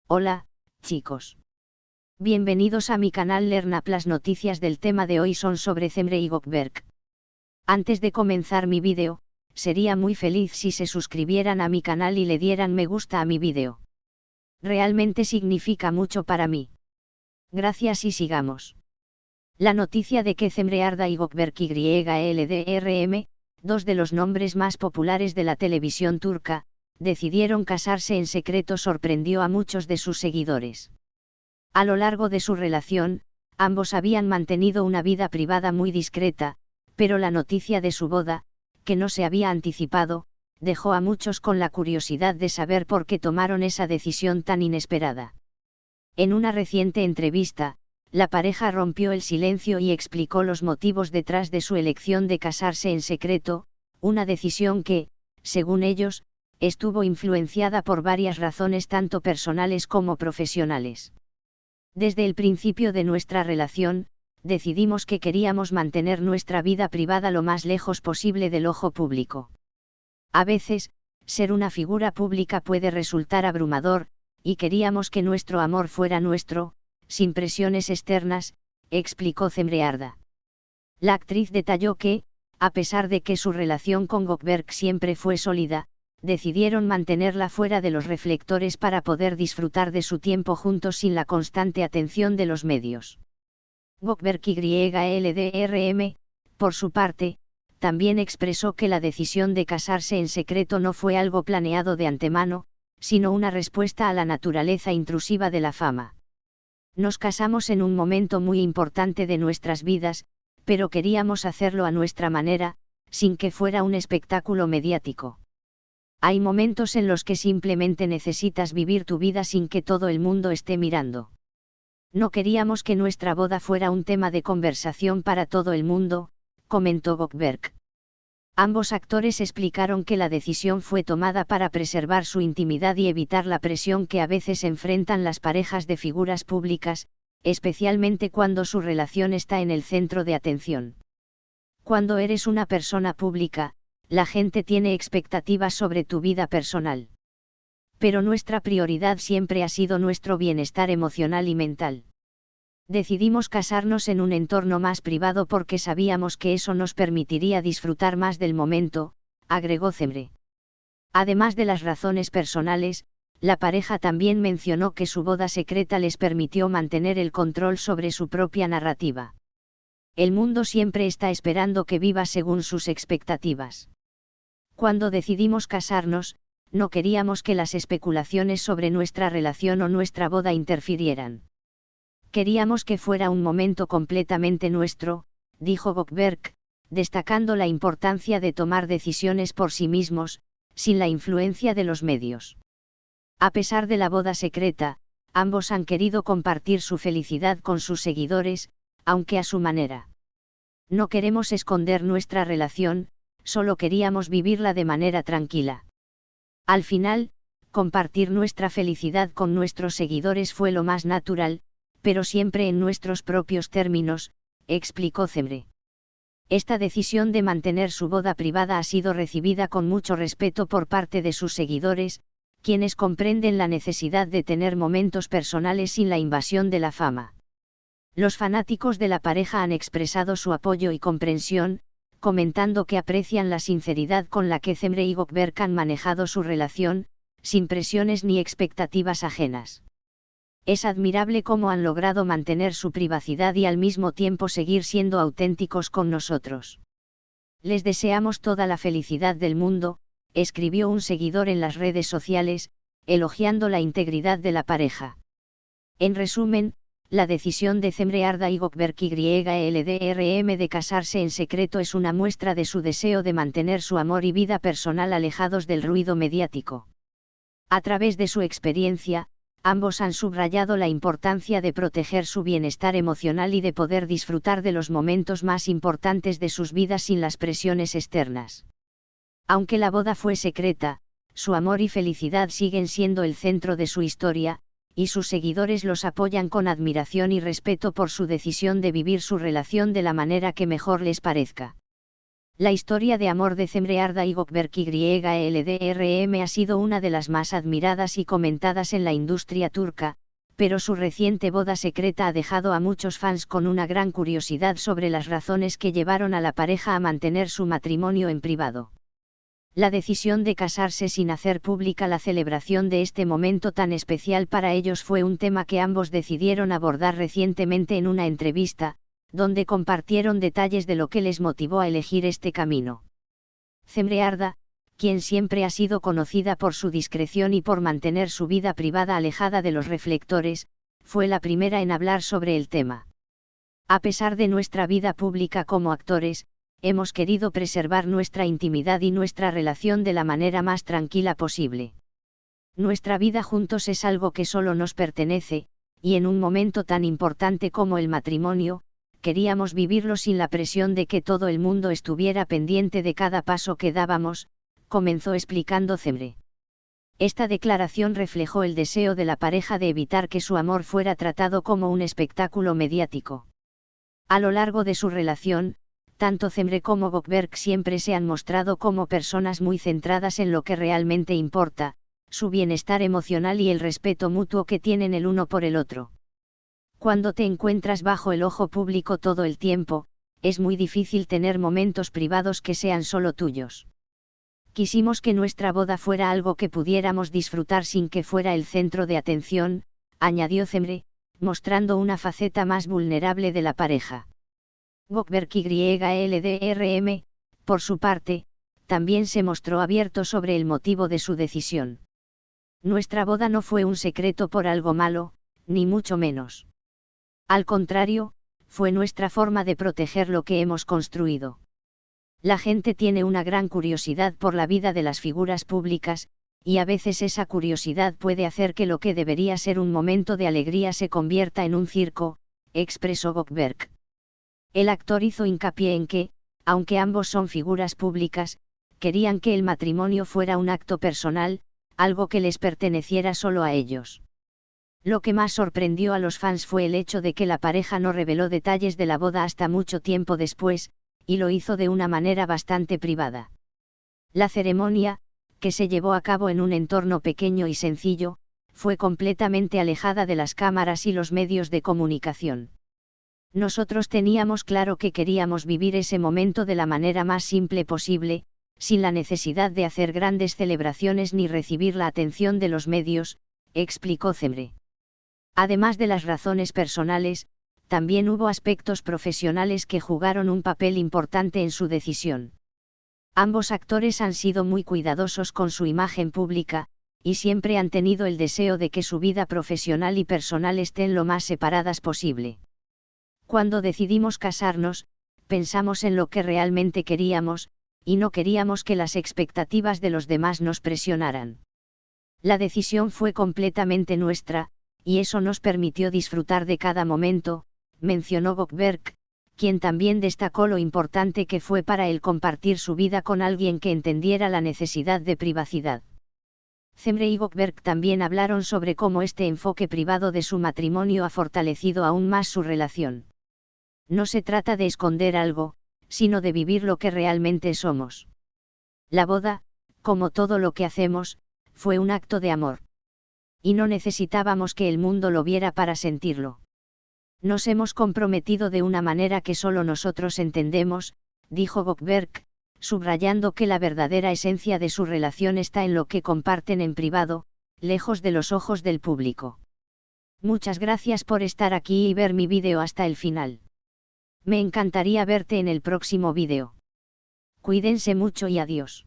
Hola, chicos. Bienvenidos a mi canal LearnUp. Las noticias del tema de hoy son sobre Cemre y Gökberk. Antes de comenzar mi vídeo, sería muy feliz si se suscribieran a mi canal y le dieran me gusta a mi vídeo. Realmente significa mucho para mí. Gracias y sigamos. La noticia de que Cemre Arda y Gökberk Yıldırım, dos de los nombres más populares de la televisión turca, decidieron casarse en secreto sorprendió a muchos de sus seguidores. A lo largo de su relación, ambos habían mantenido una vida privada muy discreta, pero la noticia de su boda, que no se había anticipado, dejó a muchos con la curiosidad de saber por qué tomaron esa decisión tan inesperada. En una reciente entrevista, la pareja rompió el silencio y explicó los motivos detrás de su elección de casarse en secreto, una decisión que, según ellos, estuvo influenciada por varias razones tanto personales como profesionales. Desde el principio de nuestra relación, decidimos que queríamos mantener nuestra vida privada lo más lejos posible del ojo público. A veces, ser una figura pública puede resultar abrumador, y queríamos que nuestro amor fuera nuestro, sin presiones externas, explicó Cemre Arda. La actriz detalló que, a pesar de que su relación con Gökberk siempre fue sólida, decidieron mantenerla fuera de los reflectores para poder disfrutar de su tiempo juntos sin la constante atención de los medios. Gökberk Yıldırım, por su parte, también expresó que la decisión de casarse en secreto no fue algo planeado de antemano, sino una respuesta a la naturaleza intrusiva de la fama. Nos casamos en un momento muy importante de nuestras vidas, pero queríamos hacerlo a nuestra manera, sin que fuera un espectáculo mediático. Hay momentos en los que simplemente necesitas vivir tu vida sin que todo el mundo esté mirando. No queríamos que nuestra boda fuera un tema de conversación para todo el mundo, comentó Gökberk. Ambos actores explicaron que la decisión fue tomada para preservar su intimidad y evitar la presión que a veces enfrentan las parejas de figuras públicas, especialmente cuando su relación está en el centro de atención. Cuando eres una persona pública, la gente tiene expectativas sobre tu vida personal. Pero nuestra prioridad siempre ha sido nuestro bienestar emocional y mental. Decidimos casarnos en un entorno más privado porque sabíamos que eso nos permitiría disfrutar más del momento, agregó Cemre. Además de las razones personales, la pareja también mencionó que su boda secreta les permitió mantener el control sobre su propia narrativa. El mundo siempre está esperando que vivas según sus expectativas. Cuando decidimos casarnos, no queríamos que las especulaciones sobre nuestra relación o nuestra boda interfirieran. Queríamos que fuera un momento completamente nuestro, dijo Gökberk, destacando la importancia de tomar decisiones por sí mismos, sin la influencia de los medios. A pesar de la boda secreta, ambos han querido compartir su felicidad con sus seguidores, aunque a su manera. No queremos esconder nuestra relación, solo queríamos vivirla de manera tranquila. Al final, compartir nuestra felicidad con nuestros seguidores fue lo más natural, pero siempre en nuestros propios términos, explicó Cemre. Esta decisión de mantener su boda privada ha sido recibida con mucho respeto por parte de sus seguidores, quienes comprenden la necesidad de tener momentos personales sin la invasión de la fama. Los fanáticos de la pareja han expresado su apoyo y comprensión, comentando que aprecian la sinceridad con la que Cemre y Gökberk han manejado su relación, sin presiones ni expectativas ajenas. Es admirable cómo han logrado mantener su privacidad y al mismo tiempo seguir siendo auténticos con nosotros. Les deseamos toda la felicidad del mundo, escribió un seguidor en las redes sociales, elogiando la integridad de la pareja. En resumen, la decisión de Cemre Arda y Gökberk Yıldırım de casarse en secreto es una muestra de su deseo de mantener su amor y vida personal alejados del ruido mediático. A través de su experiencia, ambos han subrayado la importancia de proteger su bienestar emocional y de poder disfrutar de los momentos más importantes de sus vidas sin las presiones externas. Aunque la boda fue secreta, su amor y felicidad siguen siendo el centro de su historia, y sus seguidores los apoyan con admiración y respeto por su decisión de vivir su relación de la manera que mejor les parezca. La historia de amor de Cemre Arda y Gökberk YLDRM ha sido una de las más admiradas y comentadas en la industria turca, pero su reciente boda secreta ha dejado a muchos fans con una gran curiosidad sobre las razones que llevaron a la pareja a mantener su matrimonio en privado. La decisión de casarse sin hacer pública la celebración de este momento tan especial para ellos fue un tema que ambos decidieron abordar recientemente en una entrevista, donde compartieron detalles de lo que les motivó a elegir este camino. Cemre Arda, quien siempre ha sido conocida por su discreción y por mantener su vida privada alejada de los reflectores, fue la primera en hablar sobre el tema. A pesar de nuestra vida pública como actores, hemos querido preservar nuestra intimidad y nuestra relación de la manera más tranquila posible. Nuestra vida juntos es algo que solo nos pertenece, y en un momento tan importante como el matrimonio, queríamos vivirlo sin la presión de que todo el mundo estuviera pendiente de cada paso que dábamos, comenzó explicando Cemre. Esta declaración reflejó el deseo de la pareja de evitar que su amor fuera tratado como un espectáculo mediático. A lo largo de su relación, tanto Cemre como Gökberk siempre se han mostrado como personas muy centradas en lo que realmente importa, su bienestar emocional y el respeto mutuo que tienen el uno por el otro. Cuando te encuentras bajo el ojo público todo el tiempo, es muy difícil tener momentos privados que sean solo tuyos. Quisimos que nuestra boda fuera algo que pudiéramos disfrutar sin que fuera el centro de atención, añadió Cemre, mostrando una faceta más vulnerable de la pareja. Gökberk YLDRM, por su parte, también se mostró abierto sobre el motivo de su decisión. Nuestra boda no fue un secreto por algo malo, ni mucho menos. Al contrario, fue nuestra forma de proteger lo que hemos construido. La gente tiene una gran curiosidad por la vida de las figuras públicas, y a veces esa curiosidad puede hacer que lo que debería ser un momento de alegría se convierta en un circo, expresó Gökberk. El actor hizo hincapié en que, aunque ambos son figuras públicas, querían que el matrimonio fuera un acto personal, algo que les perteneciera solo a ellos. Lo que más sorprendió a los fans fue el hecho de que la pareja no reveló detalles de la boda hasta mucho tiempo después, y lo hizo de una manera bastante privada. La ceremonia, que se llevó a cabo en un entorno pequeño y sencillo, fue completamente alejada de las cámaras y los medios de comunicación. Nosotros teníamos claro que queríamos vivir ese momento de la manera más simple posible, sin la necesidad de hacer grandes celebraciones ni recibir la atención de los medios, explicó Cemre. Además de las razones personales, también hubo aspectos profesionales que jugaron un papel importante en su decisión. Ambos actores han sido muy cuidadosos con su imagen pública, y siempre han tenido el deseo de que su vida profesional y personal estén lo más separadas posible. Cuando decidimos casarnos, pensamos en lo que realmente queríamos, y no queríamos que las expectativas de los demás nos presionaran. La decisión fue completamente nuestra, y eso nos permitió disfrutar de cada momento, mencionó Gökberk, quien también destacó lo importante que fue para él compartir su vida con alguien que entendiera la necesidad de privacidad. Cemre y Gökberk también hablaron sobre cómo este enfoque privado de su matrimonio ha fortalecido aún más su relación. No se trata de esconder algo, sino de vivir lo que realmente somos. La boda, como todo lo que hacemos, fue un acto de amor. Y no necesitábamos que el mundo lo viera para sentirlo. Nos hemos comprometido de una manera que solo nosotros entendemos, dijo Gökberk, subrayando que la verdadera esencia de su relación está en lo que comparten en privado, lejos de los ojos del público. Muchas gracias por estar aquí y ver mi vídeo hasta el final. Me encantaría verte en el próximo vídeo. Cuídense mucho y adiós.